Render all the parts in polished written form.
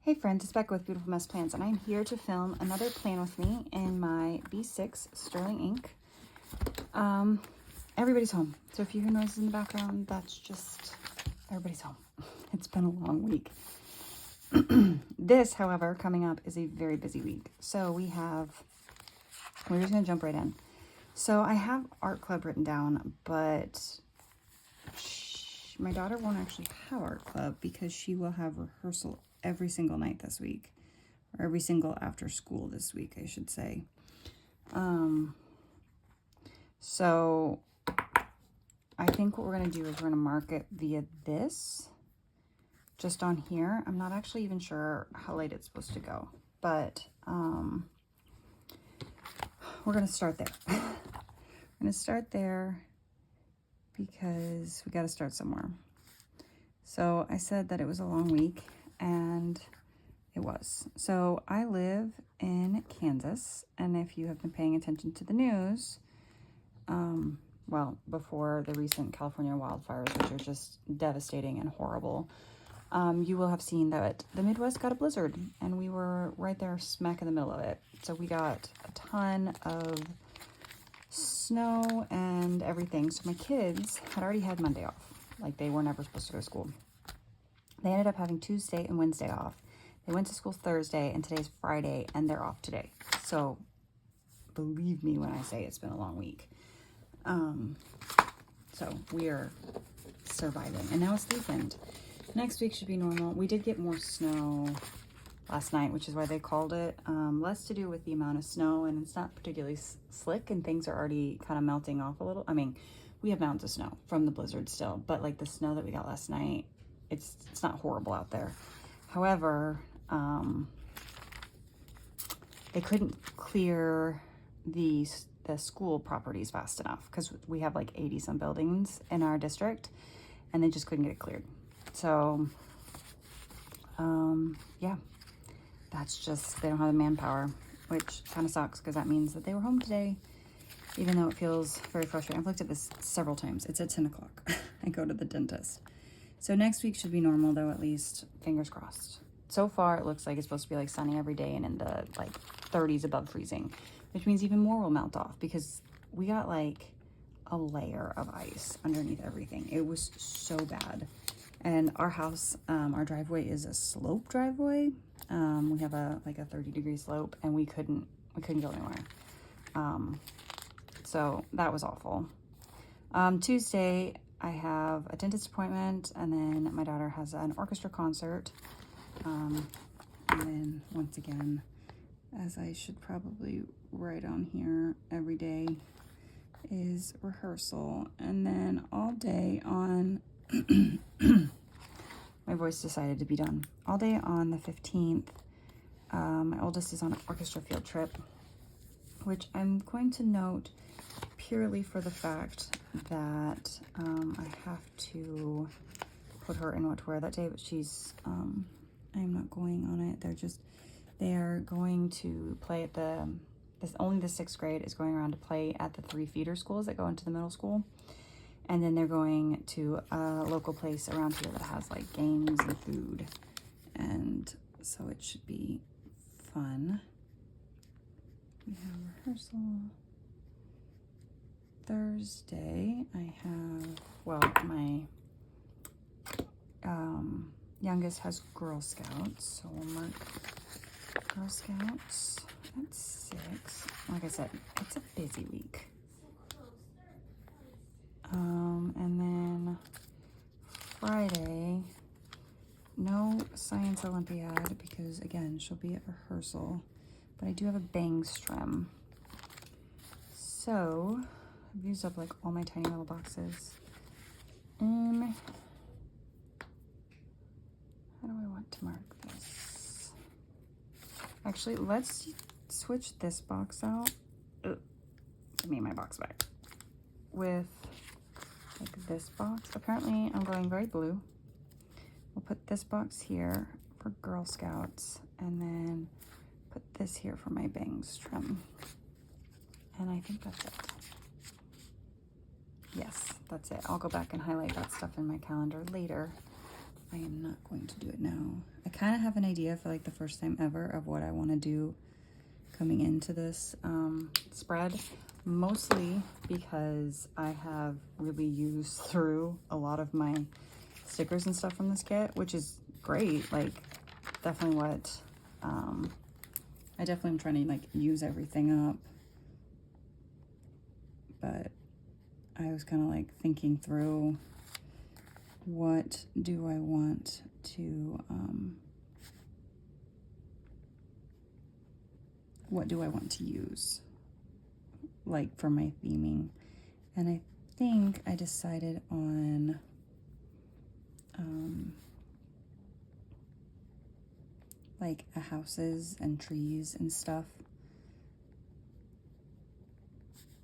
Hey friends, it's Becca with Beautiful Mess Plans, and I'm here to film another plan with me in my B6 Sterling ink. Everybody's home, so if you hear noises in the background, that's just everybody's home. It's been a long week. This, however, coming up is a very busy week. So we're just gonna jump right in. So I have art club written down, but my daughter won't actually have art club because she will have rehearsal every single night this week, or every single after school this week, I should say. So I think what we're going to do is we're going to mark it via this, just on here. I'm not actually even sure how late it's supposed to go, but we're going to start there. We're going to start there because we got to start somewhere. So I said that it was a long week, and it was. So I live in Kansas, and if you have been paying attention to the news, well, before the recent California wildfires, which are just devastating and horrible, you will have seen that the Midwest got a blizzard, and we were right there smack in the middle of it. So we got a ton of snow and everything. So my kids had already had Monday off. Like, they were never supposed to go to school. They ended up having Tuesday and Wednesday off. They went to school Thursday, and today's Friday, and they're off today. So believe me when I say it's been a long week. So we're surviving, and now it's the weekend. Next week should be normal. We did get more snow last night, which is why they called it. Less to do with the amount of snow, and it's not particularly slick, and things are already kind of melting off a little. I mean, we have mountains of snow from the blizzard still, but like the snow that we got last night, it's not horrible out there. However, they couldn't clear the school properties fast enough because we have like 80 some buildings in our district, and they just couldn't get it cleared. So yeah, that's just, they don't have the manpower, which kind of sucks because that means that they were home today, even though it feels very frustrating. I've looked at this several times. It's at 10 o'clock. I go to the dentist. So next week should be normal, though, at least. Fingers crossed. So far, it looks like it's supposed to be like sunny every day and in the like 30s above freezing, which means even more will melt off because we got like a layer of ice underneath everything. It was so bad. And our house, our driveway is a slope driveway. We have a 30-degree slope, and we couldn't go anywhere. So that was awful. Tuesday, I have a dentist appointment, and then my daughter has an orchestra concert. And then once again, as I should probably write on here, every day is rehearsal. And then all day on, my voice decided to be done. All day on the 15th, my oldest is on an orchestra field trip, which I'm going to note purely for the fact that I have to put her in what to wear that day, but she's, I'm not going on it. They're going to play at only the 6th grade is going around to play at the 3 feeder schools that go into the middle school. And then they're going to a local place around here that has like games and food. And so it should be fun. We have rehearsal. Thursday, I have, well, my youngest has Girl Scouts, so we'll mark Girl Scouts at 6. Like I said, it's a busy week. And then Friday, no Science Olympiad because, again, she'll be at rehearsal, but I do have a bangs trim. So I've used up like all my tiny little boxes. How do I want to mark this? Actually, let's switch this box out. Give me my box back. With like this box. Apparently, I'm going very blue. We'll put this box here for Girl Scouts, and then put this here for my bangs trim. And I think that's it. Yes, that's it. I'll go back and highlight that stuff in my calendar later. I am not going to do it now. I kind of have an idea for like the first time ever of what I want to do coming into this spread, mostly because I have really used through a lot of my stickers and stuff from this kit, which is great. Like, definitely what I definitely am trying to like use everything up, but I was kind of like thinking through, what do I want to use like for my theming? And I think I decided on like houses and trees and stuff.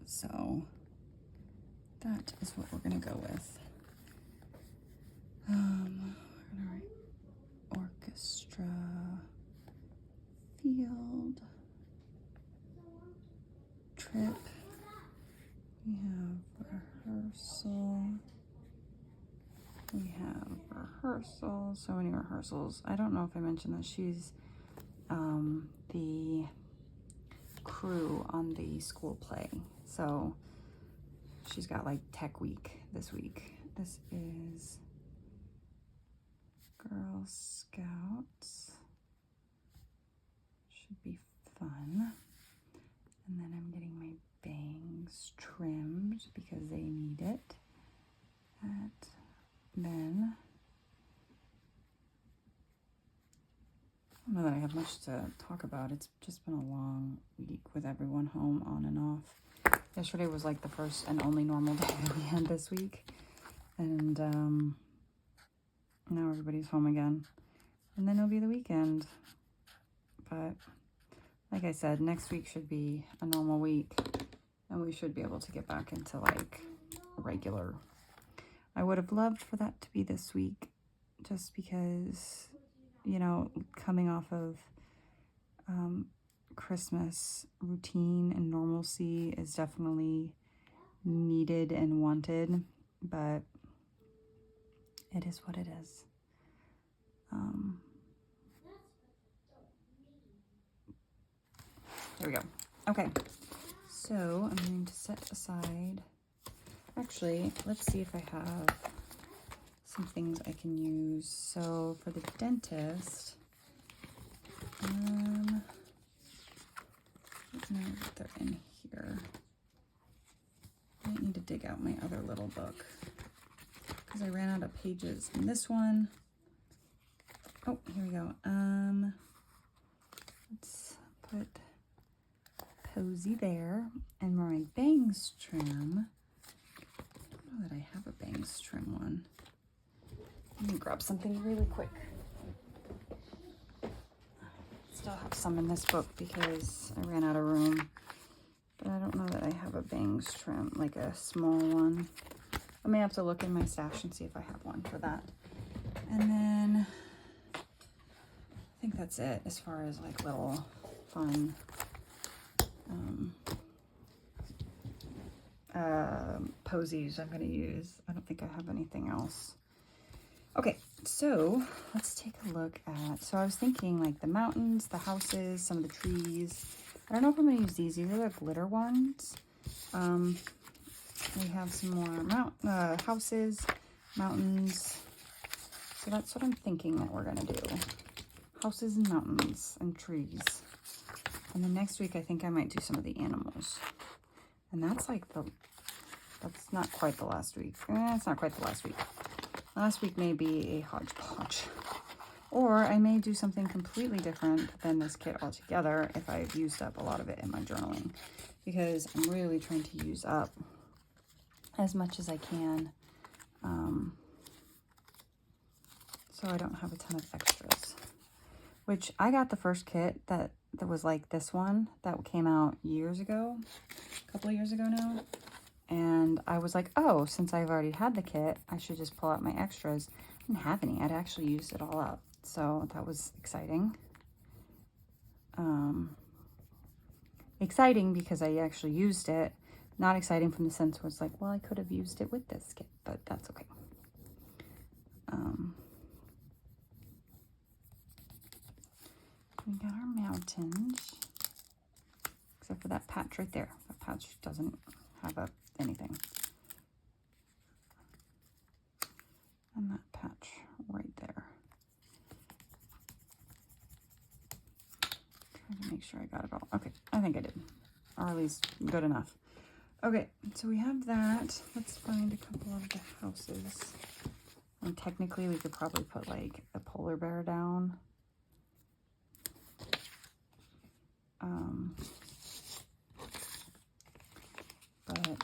So that is what we're gonna go with. We're gonna write orchestra, field, trip. We have rehearsal. We have rehearsal, so many rehearsals. I don't know if I mentioned that she's the crew on the school play. So she's got like tech week this week. This is Girl Scouts. Should be fun. And then I'm getting my bangs trimmed because they need it. Then I don't know that I have much to talk about. It's just been a long week with everyone home on and off. Yesterday was like the first and only normal day that we had this week. And now everybody's home again. And then it'll be the weekend. But like I said, next week should be a normal week. And we should be able to get back into like regular. I would have loved for that to be this week, just because, you know, coming off of Christmas routine and normalcy is definitely needed and wanted, but it is what it is. There we go. Okay, so I'm going to set aside, actually, let's see if I have some things I can use. So for the dentist, I don't know that they're in here. I might need to dig out my other little book because I ran out of pages in this one. Oh, here we go. Let's put Posy there, and my bangs trim. I don't know that I have a bangs trim one. Let me grab something really quick. Still have some in this book because I ran out of room, but I don't know that I have a bangs trim, like a small one. I may have to look in my stash and see if I have one for that. And then I think that's it as far as like little fun posies I'm going to use. I don't think I have anything else. Okay, so let's take a look at, so I was thinking like the mountains, the houses, some of the trees. I don't know if I'm going to use these. These are the glitter ones. We have some more houses, mountains. So that's what I'm thinking that we're going to do. Houses and mountains and trees. And then next week, I think I might do some of the animals. And that's like that's not quite the last week. It's not quite the last week. Last week may be a hodgepodge. Or I may do something completely different than this kit altogether if I've used up a lot of it in my journaling. Because I'm really trying to use up as much as I can. So I don't have a ton of extras. Which I got the first kit that was like this one that came out years ago. A couple of years ago now. And I was like, oh, since I've already had the kit, I should just pull out my extras. I didn't have any. I'd actually used it all up. So that was exciting. Exciting because I actually used it. Not exciting from the sense where it's like, well, I could have used it with this kit, but that's okay. we got our mountains. Except for that patch right there. That patch doesn't have anything. And that patch right there. Trying to make sure I got it all. Okay, I think I did. Or at least good enough. Okay, so we have that. Let's find a couple of the houses. And technically we could probably put like a polar bear down. But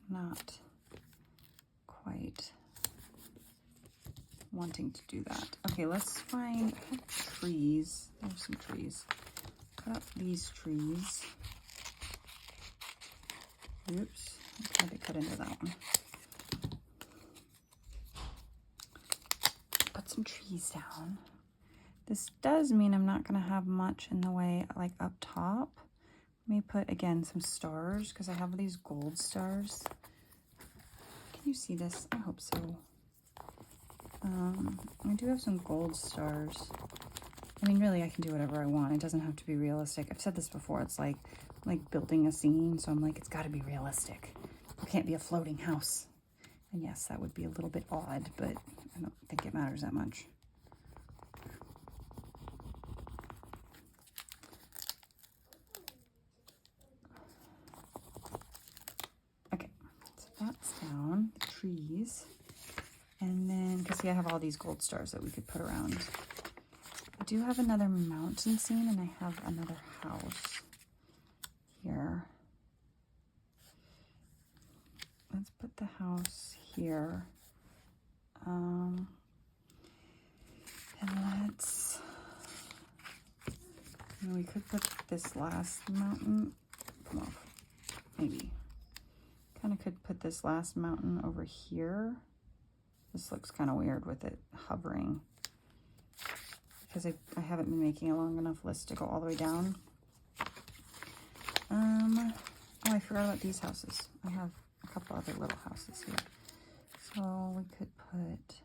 not quite wanting to do that. Okay, let's find trees. There's some trees. Cut up these trees. Oops, I tried to cut into that one. Put some trees down. This does mean I'm not going to have much in the way like up top. Let me put again some stars because I have these gold stars. Can you see this? I hope so. I do have some gold stars. I mean, really, I can do whatever I want. It doesn't have to be realistic. I've said this before. It's like building a scene. So I'm like, it's got to be realistic. It can't be a floating house. And yes, that would be a little bit odd, but I don't think it matters that much. Okay, so that's down, the trees. And then, because see, I have all these gold stars that we could put around. I do have another mountain scene, and I have another house here. Let's put the house here. And we could put this last mountain, well, maybe. Kind of could put this last mountain over here. This looks kind of weird with it hovering. Because I haven't been making a long enough list to go all the way down. Oh, I forgot about these houses. I have a couple other little houses here. So we could put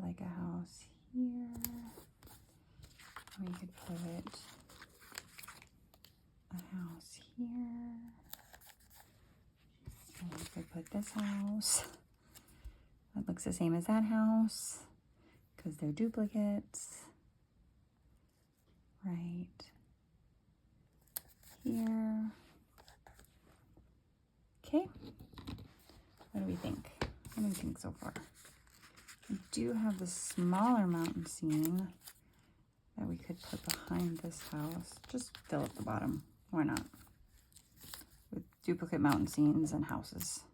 like a house here. We could put a house here. And we could put this house. That looks the same as that house because they're duplicates. Right here. Okay. What do we think? What do we think so far? We do have the smaller mountain scene that we could put behind this house. Just fill up the bottom. Why not? With duplicate mountain scenes and houses.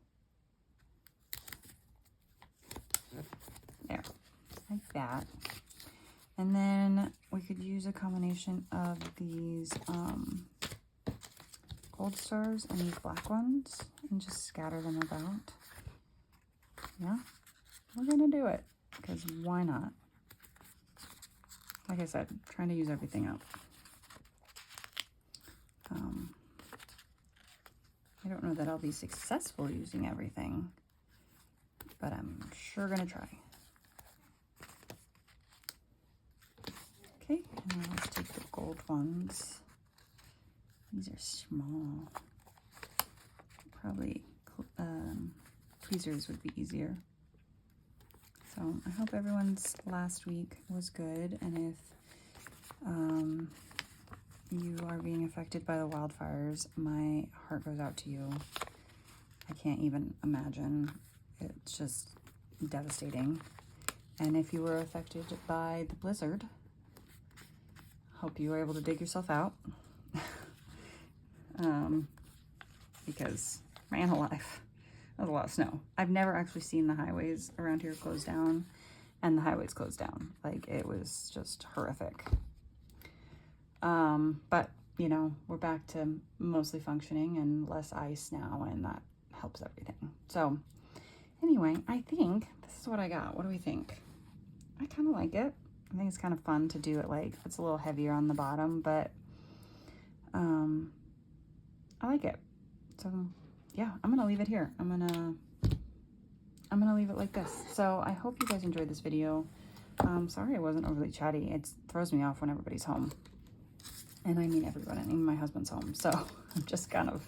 There. Like that. And then we could use a combination of these gold stars and these black ones and just scatter them about. Yeah, we're gonna do it because why not? Like I said, trying to use everything up. I don't know that I'll be successful using everything, but I'm sure gonna try. Okay, and now let's take the gold ones. These are small. Probably tweezers would be easier. So I hope everyone's last week was good, and if you are being affected by the wildfires, my heart goes out to you. I can't even imagine. It's just devastating. And if you were affected by the blizzard, hope you were able to dig yourself out. Because, man alive, that was a lot of snow. I've never actually seen the highways around here closed down, and the highways closed down. Like, it was just horrific. But, you know, we're back to mostly functioning and less ice now, and that helps everything. So, anyway, I think this is what I got. What do we think? I kind of like it. I think it's kind of fun to do it, like, it's a little heavier on the bottom, but, I like it. So, yeah, I'm gonna leave it here. I'm gonna leave it like this. So I hope you guys enjoyed this video. Sorry I wasn't overly chatty. It throws me off when everybody's home. And I mean everyone, even my husband's home. So I'm just kind of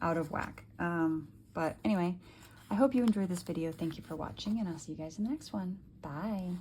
out of whack. But anyway, I hope you enjoyed this video. Thank you for watching, and I'll see you guys in the next one. Bye.